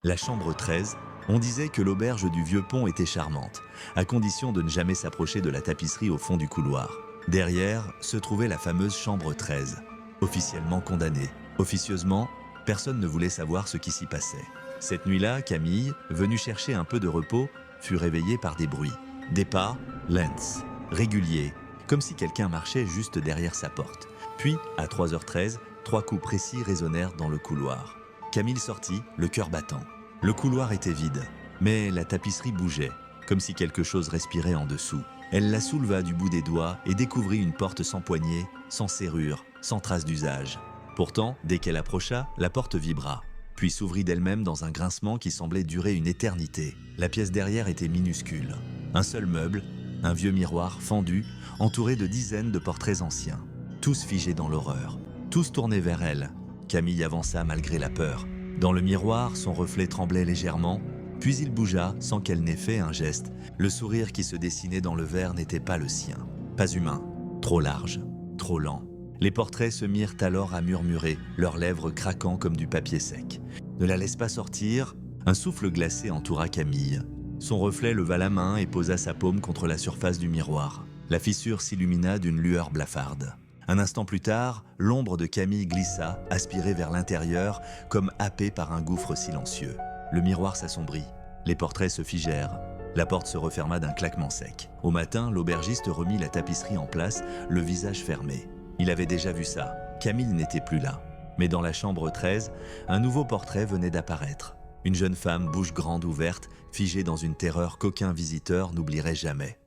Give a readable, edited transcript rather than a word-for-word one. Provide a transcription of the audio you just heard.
La chambre 13, on disait que l'auberge du Vieux Pont était charmante, à condition de ne jamais s'approcher de la tapisserie au fond du couloir. Derrière se trouvait la fameuse chambre 13, officiellement condamnée. Officieusement, personne ne voulait savoir ce qui s'y passait. Cette nuit-là, Camille, venue chercher un peu de repos, fut réveillée par des bruits. Des pas, lents, réguliers, comme si quelqu'un marchait juste derrière sa porte. Puis, à 3h13, 3 coups précis résonnèrent dans le couloir. Camille sortit, le cœur battant. Le couloir était vide, mais la tapisserie bougeait, comme si quelque chose respirait en dessous. Elle la souleva du bout des doigts et découvrit une porte sans poignée, sans serrure, sans trace d'usage. Pourtant, dès qu'elle approcha, la porte vibra, puis s'ouvrit d'elle-même dans un grincement qui semblait durer une éternité. La pièce derrière était minuscule. Un seul meuble, un vieux miroir fendu, entouré de dizaines de portraits anciens. Tous figés dans l'horreur, tous tournés vers elle. Camille avança malgré la peur. Dans le miroir, son reflet tremblait légèrement, puis il bougea sans qu'elle n'ait fait un geste. Le sourire qui se dessinait dans le verre n'était pas le sien. Pas humain, trop large, trop lent. Les portraits se mirent alors à murmurer, leurs lèvres craquant comme du papier sec. Ne la laisse pas sortir. Un souffle glacé entoura Camille. Son reflet leva la main et posa sa paume contre la surface du miroir. La fissure s'illumina d'une lueur blafarde. Un instant plus tard, l'ombre de Camille glissa, aspirée vers l'intérieur, comme happée par un gouffre silencieux. Le miroir s'assombrit. Les portraits se figèrent. La porte se referma d'un claquement sec. Au matin, l'aubergiste remit la tapisserie en place, le visage fermé. Il avait déjà vu ça. Camille n'était plus là. Mais dans la chambre 13, un nouveau portrait venait d'apparaître. Une jeune femme, bouche grande ouverte, figée dans une terreur qu'aucun visiteur n'oublierait jamais.